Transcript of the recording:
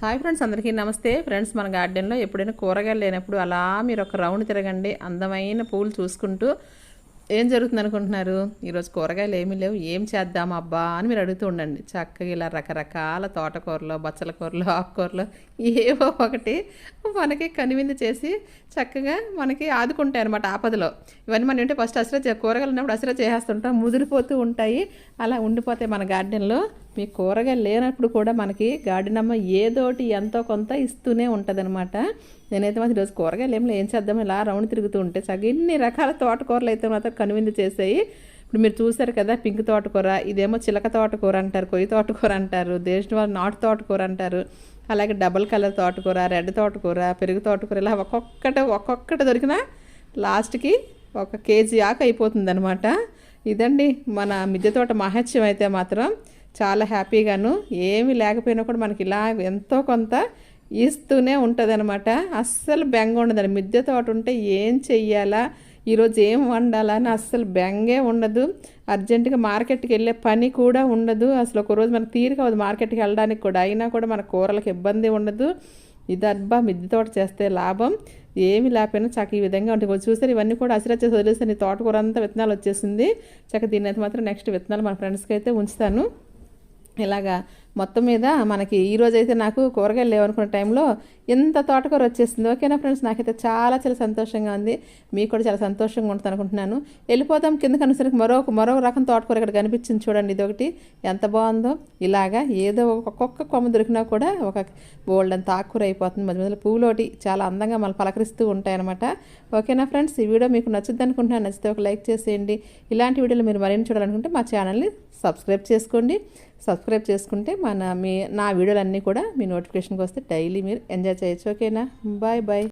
Hi friends, అందరికీ నమస్తే. Friends, మన గార్డెన్లో ఎప్పుడైనా కూరగాయలు లేనప్పుడు అలా మీరు ఒక రౌండ్ తిరగండి. అందమైన పూలు చూసుకుంటూ ఏం జరుగుతుంది అనుకుంటున్నారు? ఈరోజు కూరగాయలు ఏమీ లేవు, ఏం చేద్దాం అబ్బా అని మీరు అడుగుతూ ఉండండి. చక్కగా ఇలా రకరకాల తోటకూరలో, బచ్చల కూరలో, ఆకుకూరలో ఏవో ఒకటి మనకి కనువిందు చేసి చక్కగా మనకి ఆదుకుంటాయి అనమాట ఆపదలో. ఇవన్నీ మనం ఏంటంటే ఫస్ట్ కూరగాయలు ఉన్నప్పుడు అసలు చేసేస్తుంటాం, ముదిరిపోతూ ఉంటాయి, అలా ఉండిపోతాయి మన గార్డెన్లో. మీ కూరగాయలు లేనప్పుడు కూడా మనకి గార్డెన్ అమ్మ ఏదోటి ఎంతో కొంత ఇస్తూనే ఉంటుంది అనమాట. నేనైతే మాత్రం ఈరోజు కూరగాయలు ఏం చేద్దాం ఇలా రౌండ్ తిరుగుతూ ఉంటే ఇన్ని రకాల తోటకూరలు అయితే మాత్రం కనువిందు చేసాయి. ఇప్పుడు మీరు చూసారు కదా, పింక్ తోటకూర, ఇదేమో చిలక తోటకూర అంటారు, కొయ్యి తోటకూర అంటారు, దేశవాళ నాటు తోటకూర అంటారు, అలాగే డబల్ కలర్ తోటకూర, రెడ్ తోటకూర, పెరుగు తోటకూర, ఇలా ఒక్కొక్కటి దొరికినా లాస్ట్కి 1 కేజీ ఆకు అయిపోతుంది అనమాట. ఇదండి మన మిద్దె తోట మహత్యం. అయితే మాత్రం చాలా హ్యాపీగాను, ఏమీ లేకపోయినా కూడా మనకి ఇలా ఎంతో కొంత ఇస్తూనే ఉంటుంది అనమాట. అస్సలు బెంగ ఉండదండి. మిద్దె తోట ఉంటే ఏం చెయ్యాలా, ఈరోజు ఏం వండాలా అని అస్సలు బెంగే ఉండదు. అర్జెంటుగా మార్కెట్కి వెళ్ళే పని కూడా ఉండదు. అసలు ఒకరోజు మనకు తీరిక అవ్వదు మార్కెట్కి వెళ్ళడానికి కూడా. అయినా కూడా మన కూరలకు ఇబ్బంది ఉండదు. ఇది అబ్బా మిద్దె తోట చేస్తే లాభం. ఏమి లేకపోయినా చక్క ఈ విధంగా ఉంటుంది. చూసారు, ఇవన్నీ కూడా అసిరచ్చేసి వదిలేస్తాను. ఈ తోటకూర అంతా విత్తనాలు వచ్చేసింది. చక్క దీన్ని అయితే మాత్రం నెక్స్ట్ విత్తనాలు మన ఫ్రెండ్స్కి అయితే ఉంచుతాను. ఇలాగా మొత్తం మీద మనకి ఈరోజైతే నాకు కూరగాయలు లేవనుకున్న టైంలో ఎంత తోటకూర వచ్చేసింది. ఓకేనా ఫ్రెండ్స్, నాకైతే చాలా చాలా సంతోషంగా ఉంది. మీకు కూడా చాలా సంతోషంగా ఉంటుంది అనుకుంటున్నాను. వెళ్ళిపోతాం కిందకి అనేసరికి మరో రకం తోటకూర ఇక్కడ కనిపించింది చూడండి. ఇదొకటి ఎంత బాగుందో. ఇలాగా ఏదో ఒక్కొక్క కొమ్మ దొరికినా కూడా ఒక బోల్డ్ అంత ఆకుకూర అయిపోతుంది. మధ్య మధ్యలో పూలోటి చాలా అందంగా మళ్ళీ పలకరిస్తూ ఉంటాయన్నమాట. ఓకేనా ఫ్రెండ్స్, ఈ వీడియో మీకు నచ్చుద్ది అనుకుంటున్నాను. నచ్చితే ఒక లైక్ చేసేయండి. ఇలాంటి వీడియోలు మీరు మరిన్ని చూడాలనుకుంటే మా ఛానల్ని సబ్స్క్రైబ్ చేసుకోండి. సబ్స్క్రైబ్ చేసుకుంటే నా వీడియోలన్నీ కూడా మీ నోటిఫికేషన్కి వస్తే డైలీ మీరు ఎంజాయ్ చేయొచ్చు. ఓకేనా, బాయ్ బాయ్.